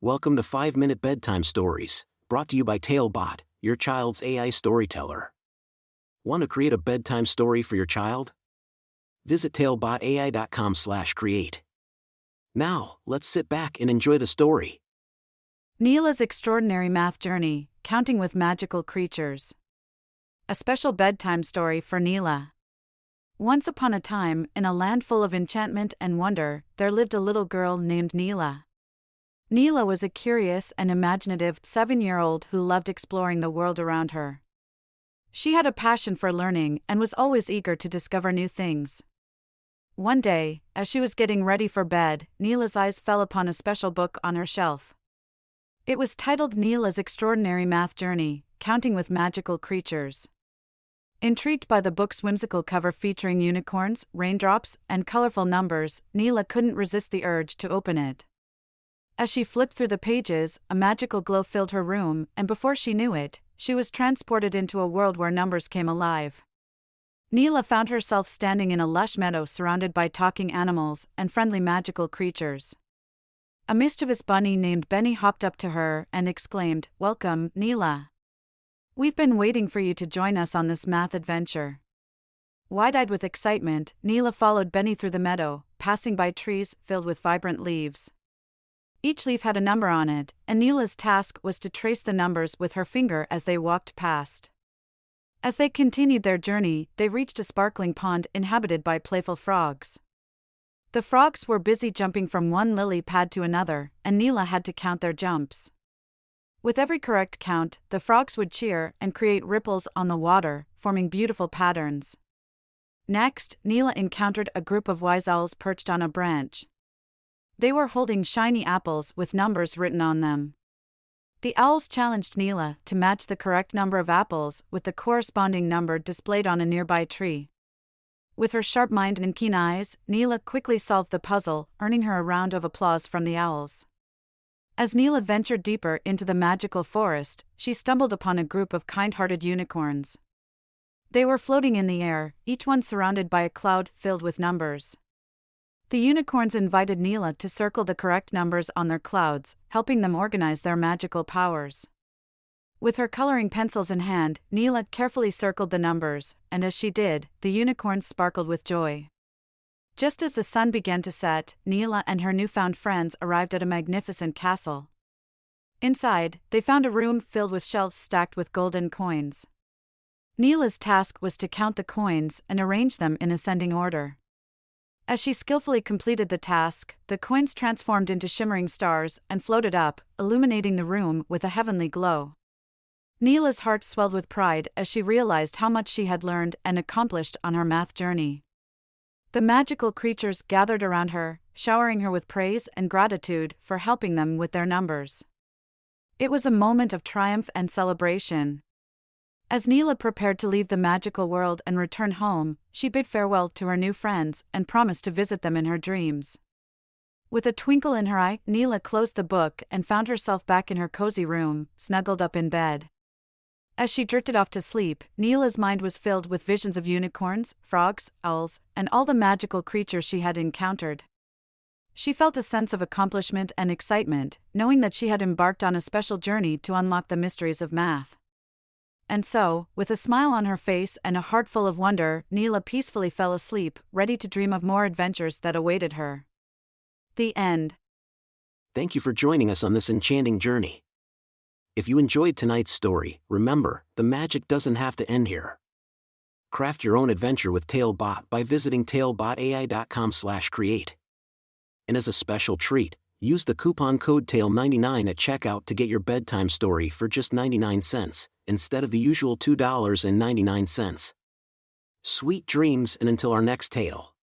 Welcome to 5-Minute Bedtime Stories, brought to you by TaleBot, your child's AI storyteller. Want to create a bedtime story for your child? Visit talebotai.com/create. Now, let's sit back and enjoy the story. Nila's Extraordinary Math Journey, Counting with Magical Creatures. A special bedtime story for Nila. Once upon a time, in a land full of enchantment and wonder, there lived a little girl named Nila. Nila was a curious and imaginative 7-year-old who loved exploring the world around her. She had a passion for learning and was always eager to discover new things. One day, as she was getting ready for bed, Nila's eyes fell upon a special book on her shelf. It was titled Nila's Extraordinary Math Journey, Counting with Magical Creatures. Intrigued by the book's whimsical cover featuring unicorns, raindrops, and colorful numbers, Nila couldn't resist the urge to open it. As she flipped through the pages, a magical glow filled her room, and before she knew it, she was transported into a world where numbers came alive. Nila found herself standing in a lush meadow surrounded by talking animals and friendly magical creatures. A mischievous bunny named Benny hopped up to her and exclaimed, "Welcome, Nila. We've been waiting for you to join us on this math adventure." Wide-eyed with excitement, Nila followed Benny through the meadow, passing by trees filled with vibrant leaves. Each leaf had a number on it, and Nila's task was to trace the numbers with her finger as they walked past. As they continued their journey, they reached a sparkling pond inhabited by playful frogs. The frogs were busy jumping from one lily pad to another, and Nila had to count their jumps. With every correct count, the frogs would cheer and create ripples on the water, forming beautiful patterns. Next, Nila encountered a group of wise owls perched on a branch. They were holding shiny apples with numbers written on them. The owls challenged Nila to match the correct number of apples with the corresponding number displayed on a nearby tree. With her sharp mind and keen eyes, Nila quickly solved the puzzle, earning her a round of applause from the owls. As Nila ventured deeper into the magical forest, she stumbled upon a group of kind-hearted unicorns. They were floating in the air, each one surrounded by a cloud filled with numbers. The unicorns invited Nila to circle the correct numbers on their clouds, helping them organize their magical powers. With her coloring pencils in hand, Nila carefully circled the numbers, and as she did, the unicorns sparkled with joy. Just as the sun began to set, Nila and her newfound friends arrived at a magnificent castle. Inside, they found a room filled with shelves stacked with golden coins. Nila's task was to count the coins and arrange them in ascending order. As she skillfully completed the task, the coins transformed into shimmering stars and floated up, illuminating the room with a heavenly glow. Nila's heart swelled with pride as she realized how much she had learned and accomplished on her math journey. The magical creatures gathered around her, showering her with praise and gratitude for helping them with their numbers. It was a moment of triumph and celebration. As Nila prepared to leave the magical world and return home, she bid farewell to her new friends and promised to visit them in her dreams. With a twinkle in her eye, Nila closed the book and found herself back in her cozy room, snuggled up in bed. As she drifted off to sleep, Nila's mind was filled with visions of unicorns, frogs, owls, and all the magical creatures she had encountered. She felt a sense of accomplishment and excitement, knowing that she had embarked on a special journey to unlock the mysteries of math. And so, with a smile on her face and a heart full of wonder, Nila peacefully fell asleep, ready to dream of more adventures that awaited her. The end. Thank you for joining us on this enchanting journey. If you enjoyed tonight's story, remember, the magic doesn't have to end here. Craft your own adventure with TaleBot by visiting talebotai.com/create. And as a special treat, use the coupon code TALE99 at checkout to get your bedtime story for just 99 cents, instead of the usual $2.99. Sweet dreams, and until our next tale.